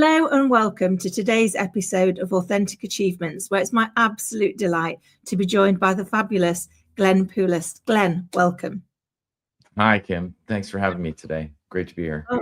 Hello and welcome to today's episode of Authentic Achievements, where it's my absolute delight to be joined by the fabulous Glenn Poulos. Glenn, welcome. Hi, Kim. Thanks for having me today. Great to be here. Oh,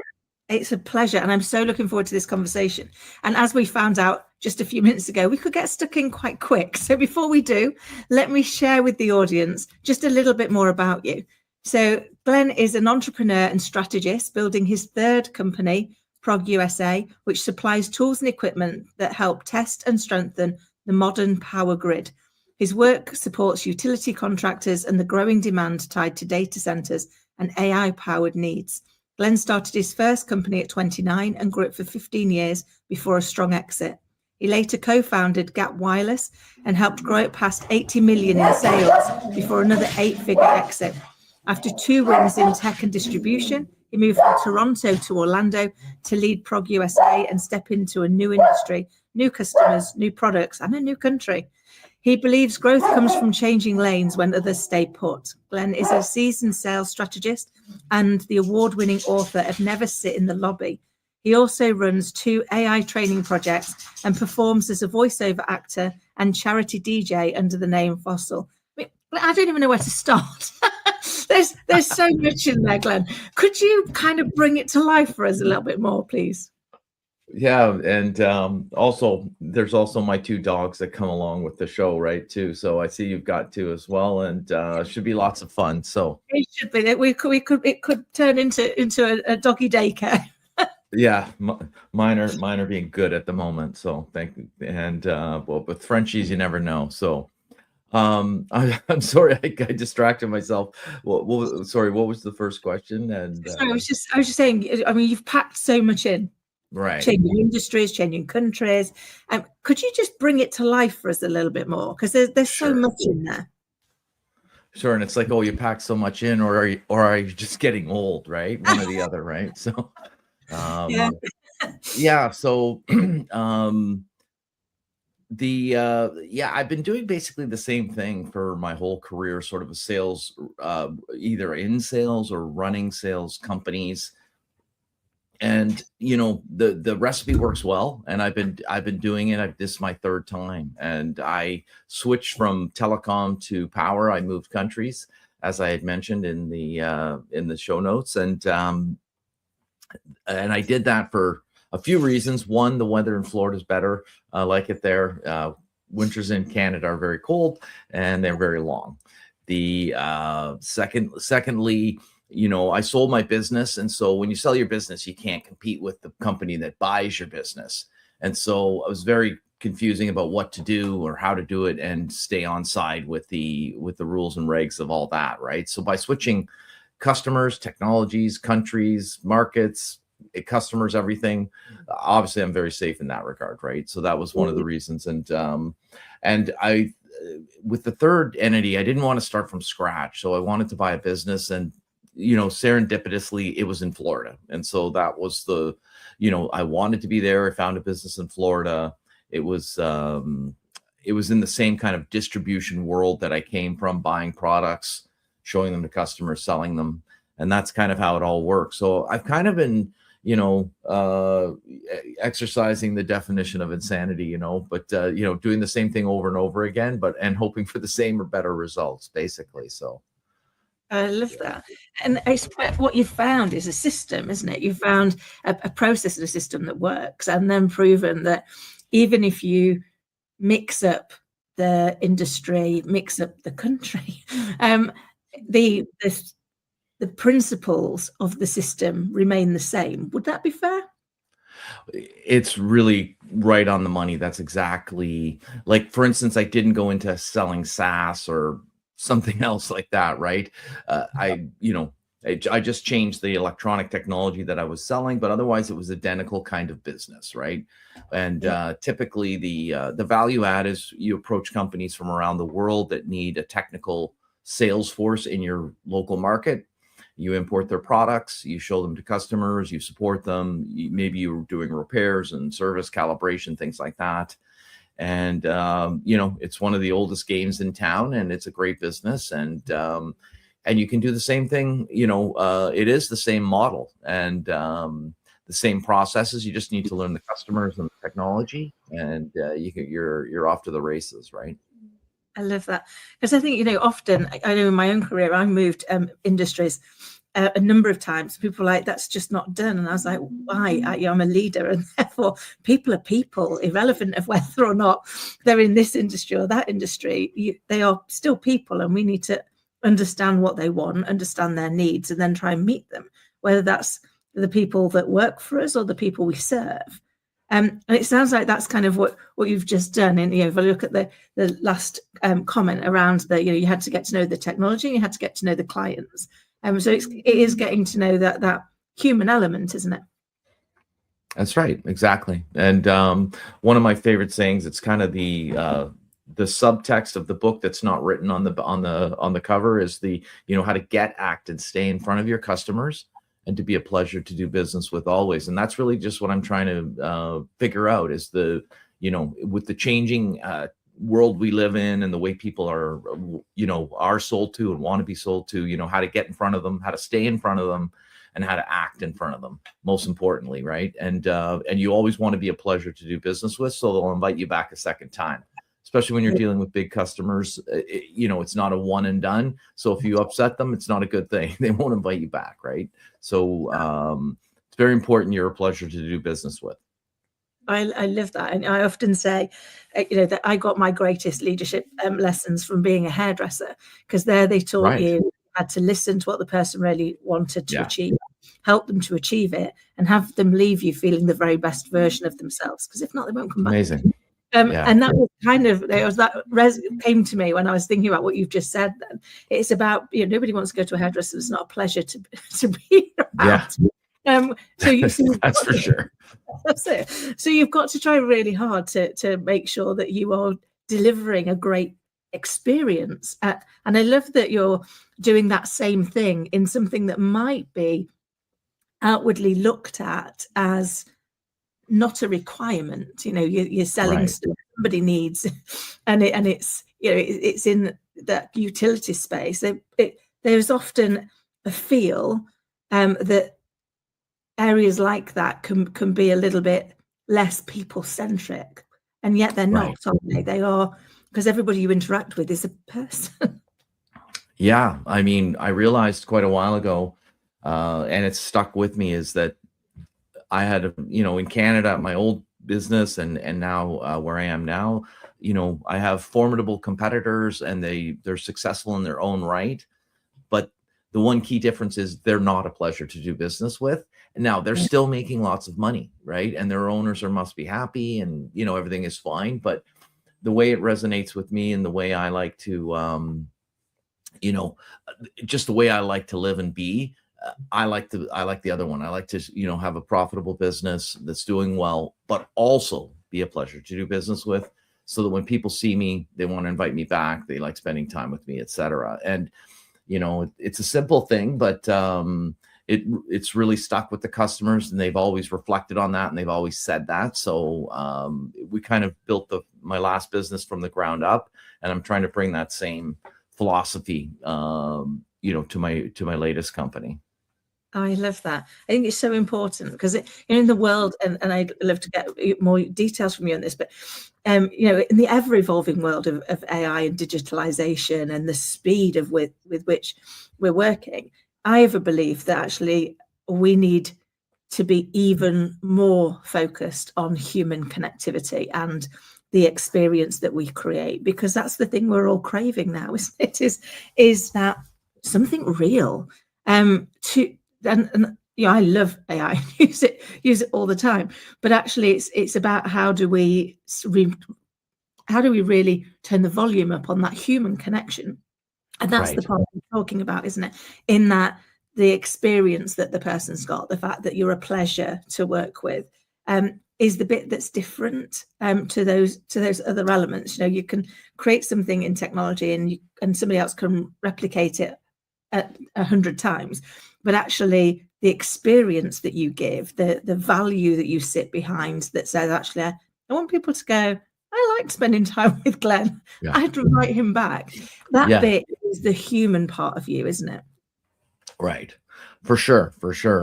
it's a pleasure, and I'm so looking forward to this conversation. And as we found out just a few minutes ago, we could get stuck in quite quick. So before we do, let me share with the audience just a little bit more about you. So Glenn is an entrepreneur and strategist building his third company, Prog USA, which supplies tools and equipment that help test and strengthen the modern power grid. His work supports utility contractors and the growing demand tied to data centers and AI-powered needs. Glenn started his first company at 29 and grew it for 15 years before a strong exit. He later co-founded Gap Wireless and helped grow it past 80 million in sales before another 8-figure exit. After 2 wins in tech and distribution, he moved from Toronto to Orlando to lead Prog USA and step into a new industry, new customers, new products, and a new country. He believes growth comes from changing lanes when others stay put. Glenn is a seasoned sales strategist and the award-winning author of Never Sit in the Lobby. He also runs 2 AI training projects and performs as a voiceover actor and charity DJ under the name Fossil. I don't even know where to start. There's so much in there, Glenn. Could you kind of bring it to life for us a little bit more, please? Yeah, and also there's also my 2 dogs that come along with the show, right? Too. So I see you've got 2 as well, and should be lots of fun. So it should be. It could turn into a doggy daycare. Yeah, mine are being good at the moment. So thank you. And well, with Frenchies, you never know. So. I'm sorry, I distracted myself. Sorry, what was the first question? And sorry, I was just saying. I mean, you've packed so much in, right? Changing industries, changing countries. Could you just bring it to life for us a little bit more? Because there's Sure. so much in there. Sure, and it's like, oh, you packed so much in, or are you just getting old, right? One or the other, right? So, yeah. So, I've been doing basically the same thing for my whole career, sort of a sales, either in sales or running sales companies. And the recipe works well, and I've been doing it. This is my 3rd time, and I switched from telecom to power. I moved countries, as I had mentioned in the show notes, and I did that for a few reasons. One, the weather in Florida is better. I like it there. Winters in Canada are very cold and they're very long. The secondly, I sold my business. And so when you sell your business, you can't compete with the company that buys your business. And so I was very confusing about what to do or how to do it and stay on side with the rules and regs of all that. Right. So by switching customers, technologies, countries, markets, customers, everything, obviously I'm very safe in that regard. Right. So that was one of the reasons. And I, with the third entity, I didn't want to start from scratch. So I wanted to buy a business, and, serendipitously it was in Florida. And so that was I wanted to be there. I found a business in Florida. It was in the same kind of distribution world that I came from, buying products, showing them to customers, selling them. And that's kind of how it all works. So I've kind of been, exercising the definition of insanity, but, doing the same thing over and over again, and hoping for the same or better results, basically. So. I love that. And I expect what you found is a system, isn't it? You found a process and a system that works, and then proven that even if you mix up the industry, mix up the country, the principles of the system remain the same. Would that be fair? It's really right on the money. That's exactly, like, for instance, I didn't go into selling SaaS or something else like that, right? I just changed the electronic technology that I was selling, but otherwise it was identical kind of business, right? And typically the value add is you approach companies from around the world that need a technical sales force in your local market. You import their products, you show them to customers, you support them. Maybe you're doing repairs and service calibration, things like that. And, it's one of the oldest games in town, and it's a great business. And you can do the same thing. It is the same model. And the same processes. You just need to learn the customers and the technology, and you're off to the races, right? I love that, because I think, often I know in my own career, I moved industries a number of times. People are like, that's just not done. And I was like, why? I'm a leader, and therefore people are people, irrelevant of whether or not they're in this industry or that industry. They are still people, and we need to understand what they want, understand their needs, and then try and meet them, whether that's the people that work for us or the people we serve. And it sounds like that's kind of what you've just done. And if I look at the last comment around you had to get to know the technology, and you had to get to know the clients. So it is getting to know that human element, isn't it? That's right, exactly. And one of my favorite sayings, it's kind of the subtext of the book that's not written on the cover, is how to get, act, and stay in front of your customers, and to be a pleasure to do business with always. And that's really just what I'm trying to figure out, is with the changing world we live in, and the way people are sold to and want to be sold to, how to get in front of them, how to stay in front of them, and how to act in front of them, most importantly, right? And you always want to be a pleasure to do business with, so they'll invite you back a second time. Especially when you're dealing with big customers, it's not a one and done. So if you upset them, it's not a good thing. They won't invite you back, right? So it's very important you're a pleasure to do business with. I love that. And I often say, that I got my greatest leadership lessons from being a hairdresser, because there they taught you had to listen to what the person really wanted to achieve, help them to achieve it, and have them leave you feeling the very best version of themselves, because if not, they won't come back. Amazing. And that was came to me when I was thinking about what you've just said. Then it's about, nobody wants to go to a hairdresser. It's not a pleasure to be around. So that's for sure. That's it. So you've got to try really hard to make sure that you are delivering a great experience. And I love that you're doing that same thing in something that might be outwardly looked at as not a requirement. You're selling stuff somebody needs, and it's it's in that utility space. There's often a feel that areas like that can be a little bit less people centric, and yet they're not, aren't they? They are, because everybody you interact with is a person. Yeah, I mean, I realized quite a while ago, and it's stuck with me, is that I had, in Canada, my old business, and now where I am now, I have formidable competitors, and they're successful in their own right. But the one key difference is they're not a pleasure to do business with. And now they're still making lots of money, right? And their owners must be happy, and everything is fine. But the way it resonates with me, and the way I like to, just the way I like to live and be. I like the other one. I like to, have a profitable business that's doing well, but also be a pleasure to do business with, so that when people see me, they want to invite me back. They like spending time with me, etc. And, it's a simple thing, but it's really stuck with the customers, and they've always reflected on that, and they've always said that. So we kind of built my last business from the ground up, and I'm trying to bring that same philosophy, to my latest company. I love that. I think it's so important, because in the world, and I'd love to get more details from you on this, but in the ever-evolving world of AI and digitalization, and the speed with which we're working, I have a belief that actually we need to be even more focused on human connectivity and the experience that we create, because that's the thing we're all craving now, isn't it? Is that something real? I love AI, use it all the time. But actually, it's about how do we really turn the volume up on that human connection, and that's the part we're talking about, isn't it? In that the experience that the person's got, the fact that you're a pleasure to work with, is the bit that's different to those other elements. You can create something in technology, and somebody else can replicate it 100 times, but actually the experience that you give, the value that you sit behind, that says, actually, I want people to go, I like spending time with Glenn. I'd invite him back. That bit is the human part of you, isn't it? Right. For sure.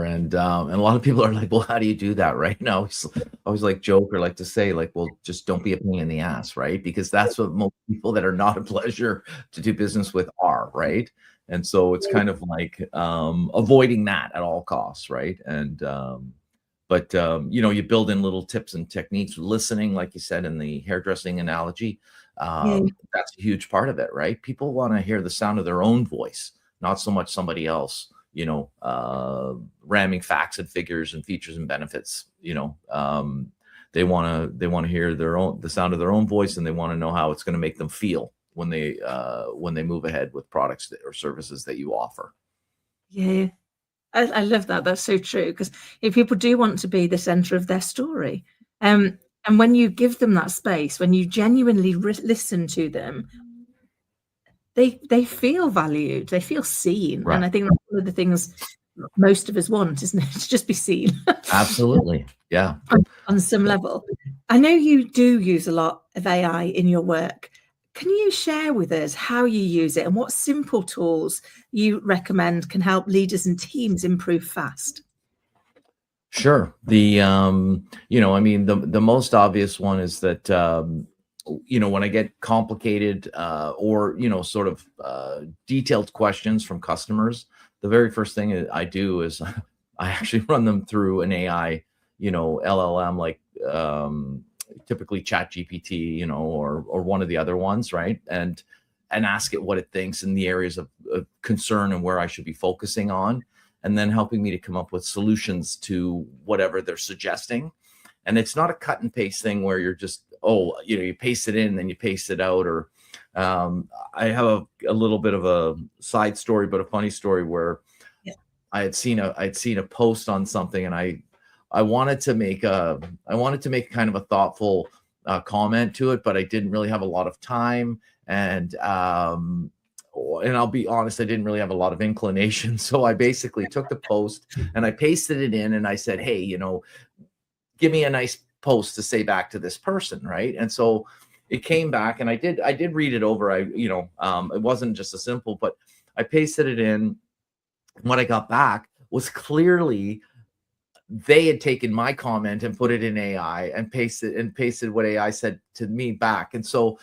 And a lot of people are like, well, how do you do that? Right now, I always like joke or like to say, like, well, just don't be a pain in the ass, right? Because that's what most people that are not a pleasure to do business with are, right? And so it's kind of like avoiding that at all costs, right? But you know, you build in little tips and techniques, listening, like you said in the hairdressing analogy. Yeah. That's a huge part of it, right? People want to hear the sound of their own voice, not so much somebody else, you know, ramming facts and figures and features and benefits. You know, they want to hear the sound of their own voice, and they want to know how it's going to make them feel when they move ahead with products or services that you offer. Yeah. I love that. That's so true. Because if people do want to be the center of their story, and when you give them that space, when you genuinely listen to them, they feel valued, they feel seen. Right. And I think that's one of the things most of us want, isn't it? To just be seen Absolutely. Yeah. on some level. I know you do use a lot of AI in your work. Can you share with us how you use it and what simple tools you recommend can help leaders and teams improve fast? Sure. You know, I mean, the most obvious one is that you know, when I get complicated or you know, sort of detailed questions from customers, the very first thing I do is I actually run them through an AI, you know, LLM, like typically Chat GPT, you know, or one of the other ones, right? And ask it what it thinks in the areas of concern and where I should be focusing on, and then helping me to come up with solutions to whatever they're suggesting. And it's not a cut and paste thing where you're just, oh, you know, you paste it in, then you paste it out. Or I have a little bit of a side story, but a funny story where Yeah. I'd seen a post on something, and I wanted to make kind of a thoughtful comment to it, but I didn't really have a lot of time. And I'll be honest, I didn't really have a lot of inclination. So I basically took the post and I pasted it in, and I said, hey, you know, give me a nice post to say back to this person, right? And so it came back, and I did read it over. You know, it wasn't just a simple, but I pasted it in. What I got back was clearly they had taken my comment and put it in AI and pasted what AI said to me back. And so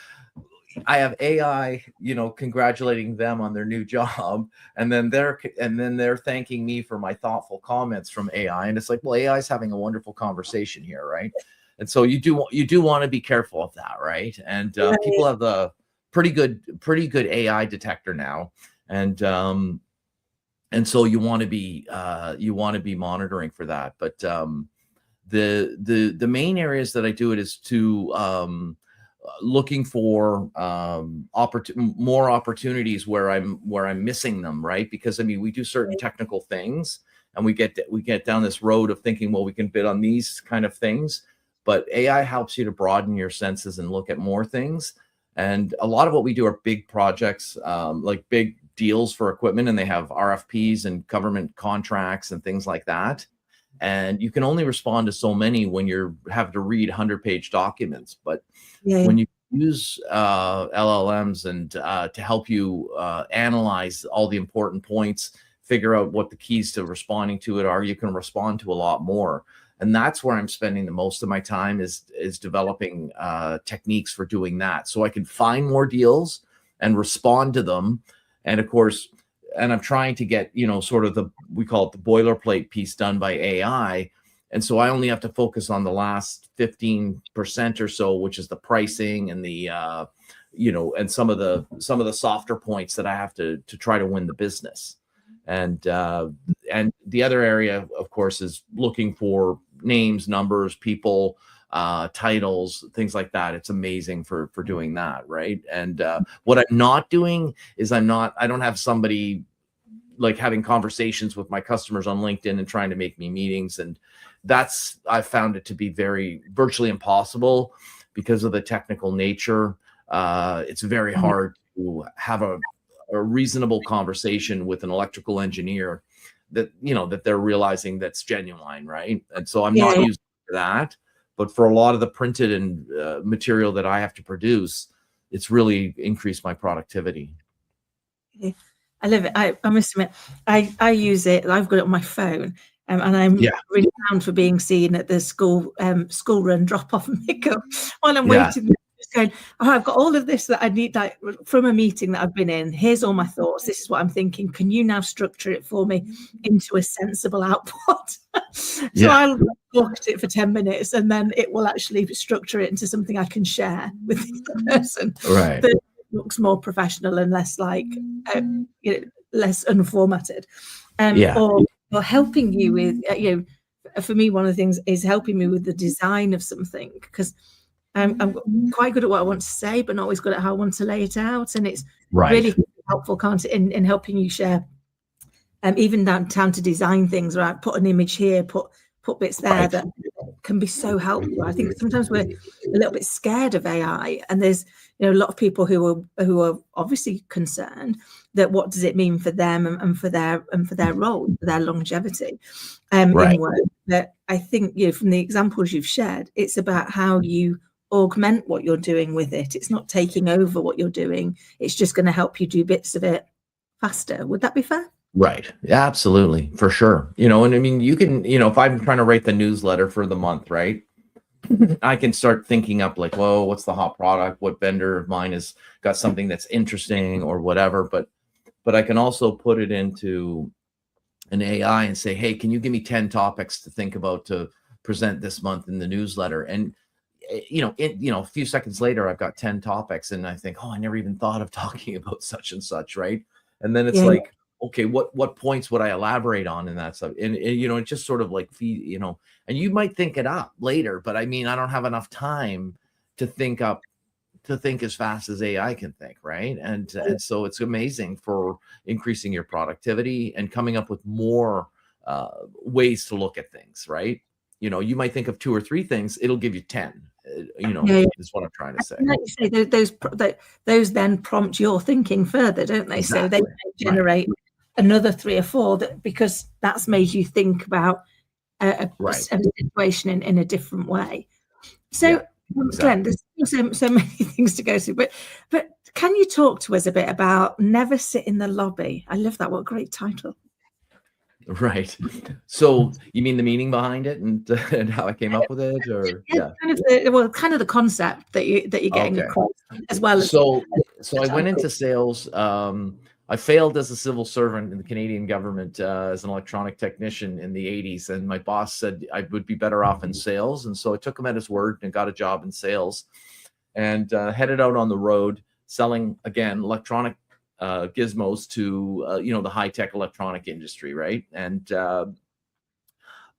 I have AI, you know, congratulating them on their new job, and then they're thanking me for my thoughtful comments from AI. And it's like, well, AI is having a wonderful conversation here, right? And so you do want to be careful of that, right? And people have the pretty good AI detector now, and so you want to be monitoring for that. But the main areas that I do it is to looking for more opportunities where I'm missing them, right? Because I mean, we do certain technical things, and we get down this road of thinking, well, we can bid on these kind of things, but AI helps you to broaden your senses and look at more things. And a lot of what we do are big projects, like big deals for equipment, and they have RFPs and government contracts and things like that. And you can only respond to so many when you have to read 100-page documents. But Yeah. when you use LLMs and to help you analyze all the important points, figure out what the keys to responding to it are, you can respond to a lot more. And that's where I'm spending the most of my time is developing techniques for doing that, so I can find more deals and respond to them. And of course, and I'm trying to get, you know, sort of we call it the boilerplate piece done by AI. And so I only have to focus on the last 15% or so, which is the pricing and the, you know, and some of the softer points that I have to try to win the business. And the other area, of course, is looking for names, numbers, people, titles, things like that. It's amazing for doing that, right? And what I'm not doing is I don't have somebody like having conversations with my customers on LinkedIn and trying to make me meetings. And I found it to be virtually impossible because of the technical nature. It's very hard to have a reasonable conversation with an electrical engineer that, you know, that they're realizing that's genuine, right? And so I'm not using that. But for a lot of the printed and material that I have to produce, it's really increased my productivity. I love it. I must admit, I use it. I've got it on my phone, and I'm really down for being seen at the school run, drop off and pick up while I'm waiting. Just going, oh, I've got all of this that I need, like from a meeting that I've been in. Here's all my thoughts. This is what I'm thinking. Can you now structure it for me into a sensible output? So I'll look at it for 10 minutes, and then it will actually structure it into something I can share with the person. Right. That looks more professional and less like less unformatted, or helping you with for me, one of the things is helping me with the design of something, because I'm quite good at what I want to say, but not always good at how I want to lay it out, and it's really helpful, can't it, in helping you share, even down to design things, right? Put an image here, put bits there that can be so helpful. I think sometimes we're a little bit scared of AI, and there's a lot of people who are obviously concerned that what does it mean for them and for their role, for their longevity in work. But I think from the examples you've shared, it's about how you augment what you're doing with it. It's not taking over what you're doing. It's just going to help you do bits of it faster. Would that be fair? Right. Yeah, absolutely. For sure. And I mean, you can, if I'm trying to write the newsletter for the month, right? I can start thinking up like, whoa, what's the hot product? What vendor of mine has got something that's interesting or whatever. But I can also put it into an AI and say, hey, can you give me 10 topics to think about to present this month in the newsletter? And a few seconds later, I've got 10 topics, and I think, oh, I never even thought of talking about such and such, right? And then it's like, okay, what points would I elaborate on in that stuff? And it just sort of like feed, and you might think it up later, but I mean, I don't have enough time to think as fast as AI can think, right? And so it's amazing for increasing your productivity and coming up with more ways to look at things, right? You might think of 2 or 3 things, it'll give you 10. Is what I'm trying to say. Like you say, those then prompt your thinking further, don't they? Exactly. So they generate another 3 or 4 because that's made you think about a situation in a different way. So, Glenn, there's so many things to go through, but can you talk to us a bit about Never Sit in the Lobby? I love that. What a great title. Right. So you mean the meaning behind it and how I came up with it, or kind of the concept that you're getting across, as well as. So I went into sales. I failed as a civil servant in the Canadian government as an electronic technician in the 80s, and my boss said I would be better off in sales, and so I took him at his word and got a job in sales, and headed out on the road selling again electronic gizmos to the high-tech electronic industry, right? And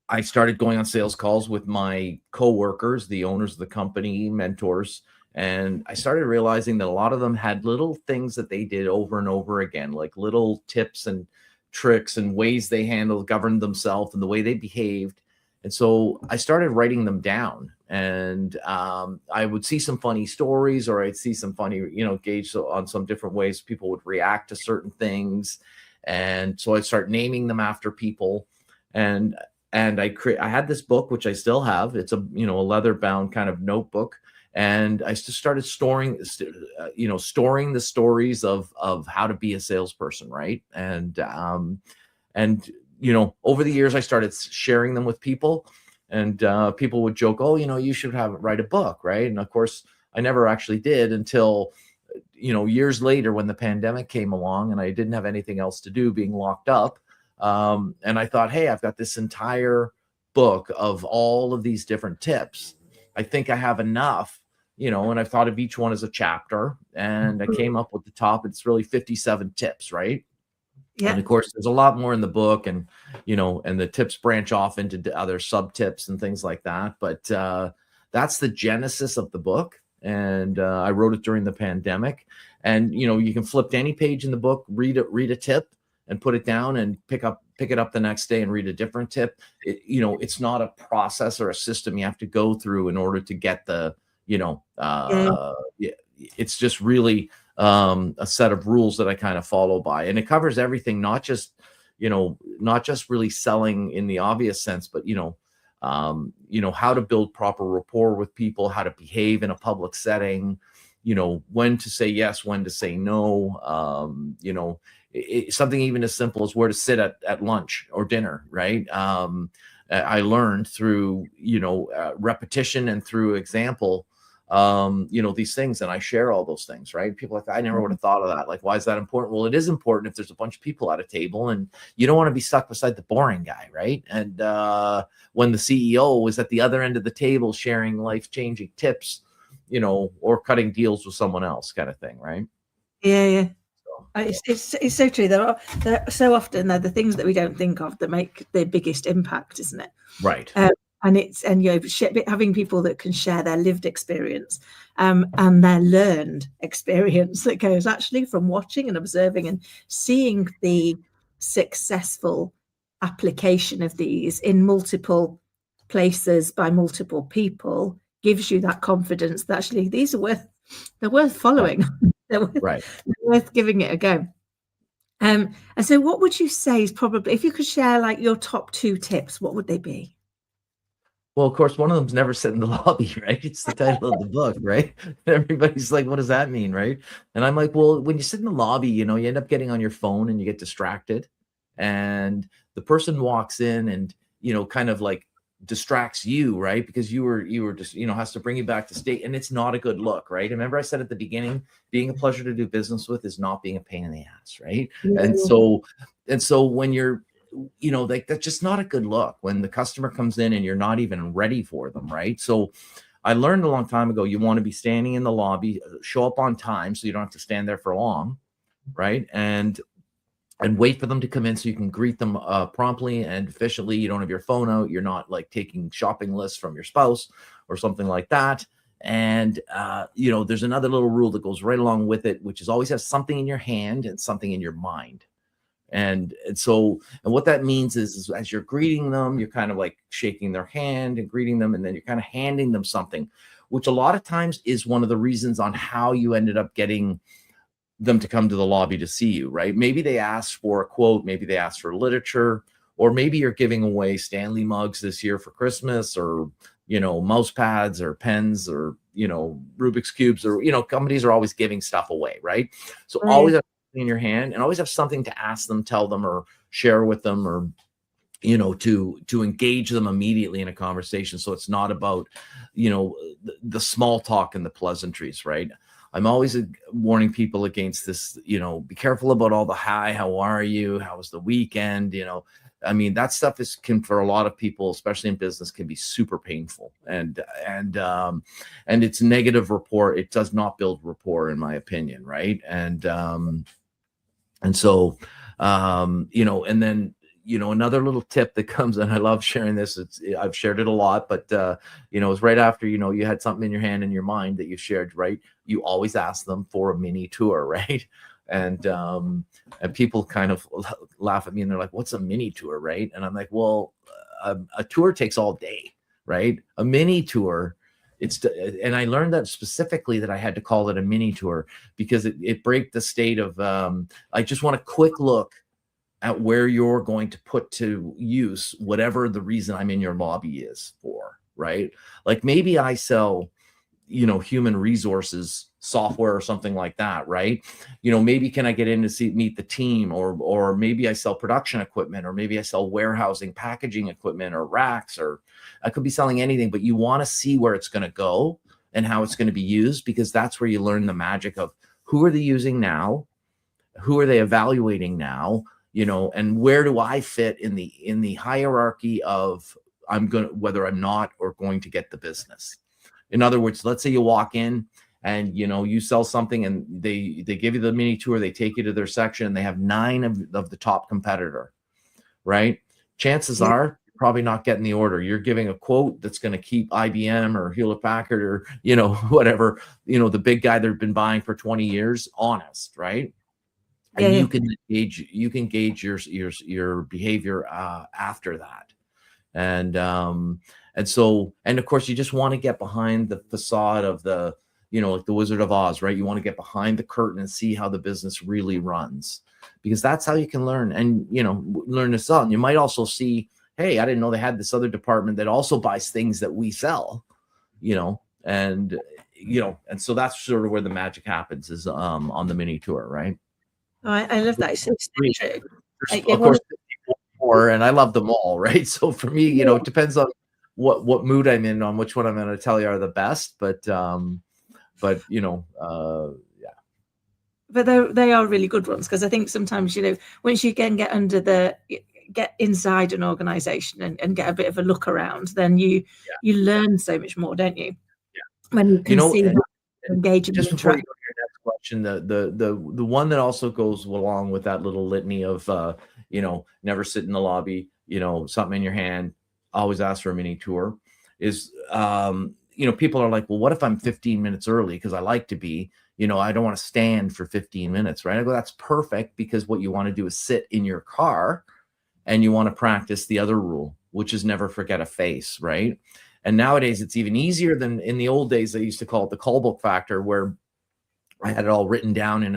I started going on sales calls with my co-workers, the owners of the company, mentors, and I started realizing that a lot of them had little things that they did over and over again, like little tips and tricks and ways they governed themselves and the way they behaved. And so I started writing them down, and I would see some funny stories, or I'd see some funny, gauge on some different ways people would react to certain things. And so I'd start naming them after people. And I had this book, which I still have. It's a leather bound kind of notebook. And I just started storing the stories of how to be a salesperson. Right. And over the years, I started sharing them with people, and people would joke, oh, you should write a book, right? And of course, I never actually did until, years later when the pandemic came along and I didn't have anything else to do, being locked up. And I thought, hey, I've got this entire book of all of these different tips. I think I have enough, and I've thought of each one as a chapter, and I came up with the top. It's really 57 tips, right? Yeah. And of course, there's a lot more in the book, and and the tips branch off into other sub tips and things like that. But that's the genesis of the book, and I wrote it during the pandemic. And you can flip to any page in the book, read a tip, and put it down, and pick it up the next day and read a different tip. It's not a process or a system you have to go through in order to get the it's just really a set of rules that I kind of follow by, and it covers everything, not just really selling in the obvious sense, but how to build proper rapport with people, how to behave in a public setting, when to say yes, when to say no, something even as simple as where to sit at lunch or dinner, right? I learned through, repetition and through example, these things, and I share all those things, right? People are like, I never would have thought of that. Like, why is that important? Well, it is important if there's a bunch of people at a table and you don't want to be stuck beside the boring guy, right? And when the CEO is at the other end of the table sharing life-changing tips, or cutting deals with someone else, kind of thing, right? Yeah. It's so true. There are so often they're the things that we don't think of that make the biggest impact, isn't it? Right. And having people that can share their lived experience and their learned experience that goes actually from watching and observing and seeing the successful application of these in multiple places by multiple people gives you that confidence that actually these are worth following. Right. They're worth giving it a go. And so what would you say is probably, if you could share like your top 2 tips, what would they be? Well, of course, one of them's never sit in the lobby, right? It's the title of the book, right? Everybody's like, what does that mean, right? And I'm like, well, when you sit in the lobby, you end up getting on your phone and you get distracted. And the person walks in and, kind of like distracts you, right? Because you were just, has to bring you back to state. And it's not a good look, right? Remember I said at the beginning, being a pleasure to do business with is not being a pain in the ass, right? And so when you're, like that's just not a good look when the customer comes in and you're not even ready for them, right? So I learned a long time ago, you want to be standing in the lobby, show up on time so you don't have to stand there for long, right? And wait for them to come in so you can greet them promptly and efficiently. You don't have your phone out. You're not like taking shopping lists from your spouse or something like that. And, there's another little rule that goes right along with it, which is always have something in your hand and something in your mind. And what that means is as you're greeting them, you're kind of like shaking their hand and greeting them, and then you're kind of handing them something, which a lot of times is one of the reasons on how you ended up getting them to come to the lobby to see you, right? Maybe they asked for a quote, maybe they asked for literature, or maybe you're giving away Stanley mugs this year for Christmas, or, mouse pads or pens, or, Rubik's cubes, or, companies are always giving stuff away, right? So always have in your hand and always have something to ask them, tell them, or share with them, or to engage them immediately in a conversation. So it's not about the small talk and the pleasantries, right? I'm always warning people against this, be careful about all the hi, how are you, how was the weekend, I mean, that stuff can for a lot of people, especially in business, can be super painful, and it's negative rapport. It does not build rapport, in my opinion, right? And so, and then, another little tip that comes, and I love sharing this. I've shared it a lot, but, it's right after, you had something in your hand and your mind that you shared, right? You always ask them for a mini tour, right? And people kind of laugh at me and they're like, what's a mini tour, right? And I'm like, well, a tour takes all day, right? A mini tour, and I learned that specifically that I had to call it a mini tour because it breaks the state of I just want a quick look at where you're going to put to use whatever the reason I'm in your lobby is for, right? Like maybe I sell human resources software or something like that, right? Maybe can I get in to meet the team, or maybe I sell production equipment, or maybe I sell warehousing, packaging equipment, or racks, or I could be selling anything, but you want to see where it's going to go and how it's going to be used, because that's where you learn the magic of who are they using now, who are they evaluating now, and where do I fit in the hierarchy of whether I'm not or going to get the business. In other words, let's say you walk in and you sell something and they give you the mini tour, they take you to their section, and they have 9 of the top competitor, right? Chances are you're probably not getting the order. You're giving a quote that's going to keep IBM or Hewlett Packard or whatever, the big guy they've been buying for 20 years honest, right? And you can gauge your behavior after that. And of course you just want to get behind the facade of the, like the Wizard of Oz, right? You want to get behind the curtain and see how the business really runs, because that's how you can learn and, learn to sell. And you might also see, hey, I didn't know they had this other department that also buys things that we sell, and so that's sort of where the magic happens is on the mini tour, right? I love that. It's so true. There's, of course, more, and I love them all, right? So for me, it depends on what mood I'm in, on which one I'm going to tell you are the best. But yeah. But they are really good ones, because I think sometimes, once you can get inside an organization and get a bit of a look around, then you learn so much more, don't you? When you can see engaging. Just before you go to your next question, the one that also goes along with that little litany of never sit in the lobby, something in your hand, always ask for a mini tour, is people are like, well, what if I'm 15 minutes early because I like to be, I don't want to stand for 15 minutes, right? I go, that's perfect, because what you want to do is sit in your car and you want to practice the other rule, which is never forget a face, right? And nowadays it's even easier than in the old days. They used to call it the call book factor, where I had it all written down in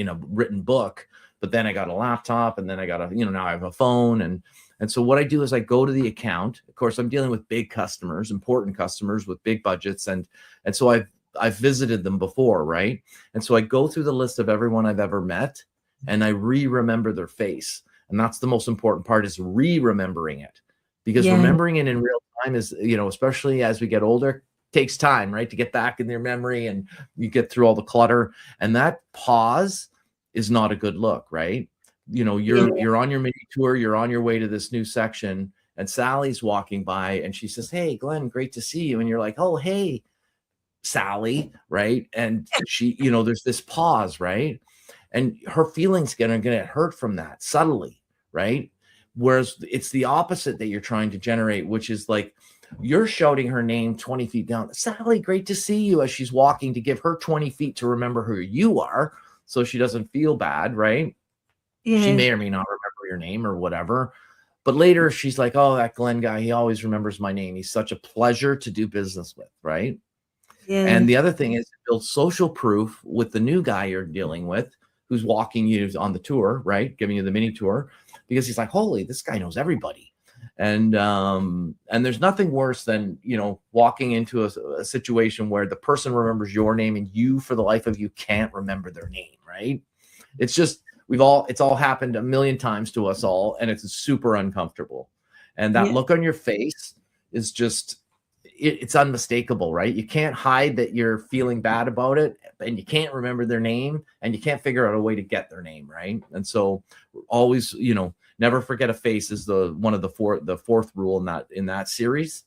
a written book, but then I got a laptop, and then I got now I have a phone. And so what I do is I go to the account. Of course, I'm dealing with big customers, important customers with big budgets. And so I've visited them before, right? And so I go through the list of everyone I've ever met, and I remember their face. And that's the most important part, is remembering it, because remembering it in real time is, especially as we get older, takes time, right, to get back in their memory, and you get through all the clutter. And that pause is not a good look, right? You're on your mini tour, you're on your way to this new section, and Sally's walking by and she says, "Hey, Glenn, great to see you." And you're like, "Oh, hey, Sally," right? And she, there's this pause, right? And her feelings gonna get hurt from that subtly, right? Whereas it's the opposite that you're trying to generate, which is like, you're shouting her name 20 feet down, "Sally, great to see you," as she's walking, to give her 20 feet to remember who you are, so she doesn't feel bad, right? She may or may not remember your name or whatever, but later she's like, "Oh, that Glenn guy, he always remembers my name. He's such a pleasure to do business with," right? And the other thing is to build social proof with the new guy you're dealing with, who's walking you on the tour, right? Giving you the mini tour, because he's like, "Holy, this guy knows everybody." And there's nothing worse than, walking into a situation where the person remembers your name and you, for the life of you, can't remember their name, right? It's just, it's all happened a million times to us all, and it's super uncomfortable. And that look on your face is just, it's unmistakable, right? You can't hide that you're feeling bad about it, and you can't remember their name, and you can't figure out a way to get their name, right? And so always, never forget a face is one of the fourth rule in that series.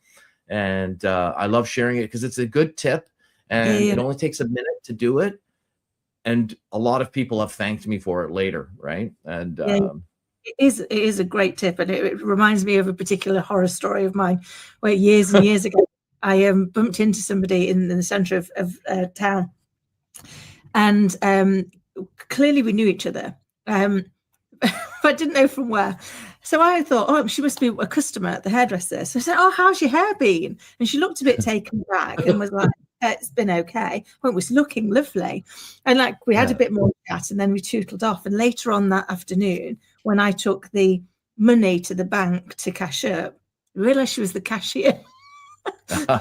And I love sharing it because it's a good tip, and it only takes a minute to do it. And a lot of people have thanked me for it later, right? And it is a great tip, and it reminds me of a particular horror story of mine, where years and years ago I bumped into somebody in the center of town, and clearly we knew each other, but I didn't know from where. So I thought, oh, she must be a customer at the hairdresser. So I said, "Oh, how's your hair been?" And she looked a bit taken back and was like, "It's been okay." Well, it was looking lovely. And we had a bit more chat, and then we tootled off. And later on that afternoon, when I took the money to the bank to cash up, I realized she was the cashier.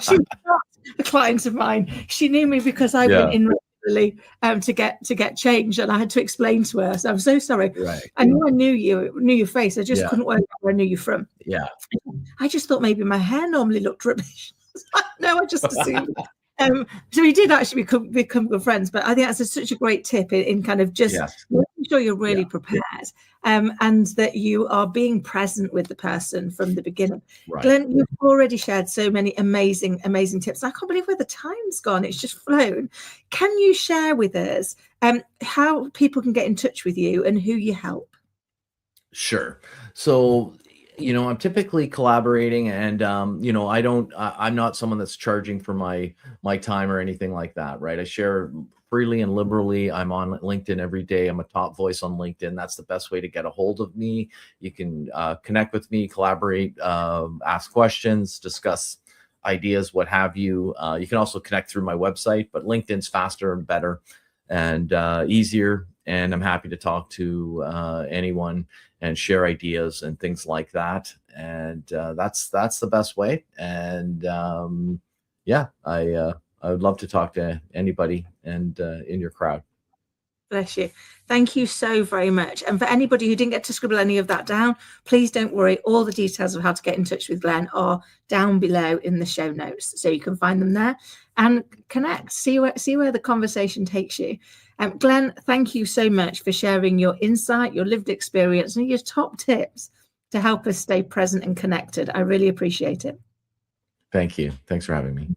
She was not a client of mine. She knew me because I went in regularly to get change, and I had to explain to her. So I'm so sorry. Right. I knew your face. I just couldn't work out where I knew you from. Yeah. I just thought maybe my hair normally looked rubbish. No, I just assumed. So we did actually become good friends, but I think that's such a great tip in kind of just making sure you're really prepared, and that you are being present with the person from the beginning. Right. Glenn, you've already shared so many amazing tips. I can't believe where the time's gone. It's just flown. Can you share with us how people can get in touch with you and who you help? Sure. So, I'm typically collaborating, and, I'm not someone that's charging for my time or anything like that, right? I share freely and liberally. I'm on LinkedIn every day. I'm a top voice on LinkedIn. That's the best way to get a hold of me. You can connect with me, collaborate, ask questions, discuss ideas, what have you. You can also connect through my website, but LinkedIn's faster and better and easier. And I'm happy to talk to anyone and share ideas and things like that. And that's the best way. And I would love to talk to anybody and in your crowd. Bless you. Thank you so very much. And for anybody who didn't get to scribble any of that down, please don't worry. All the details of how to get in touch with Glenn are down below in the show notes. So you can find them there and connect, see where the conversation takes you. Glenn, thank you so much for sharing your insight, your lived experience, and your top tips to help us stay present and connected. I really appreciate it. Thank you. Thanks for having me.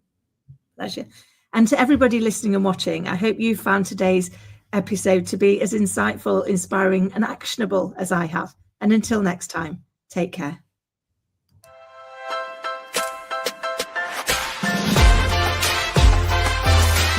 Pleasure. And to everybody listening and watching, I hope you found today's episode to be as insightful, inspiring, and actionable as I have. And until next time, take care.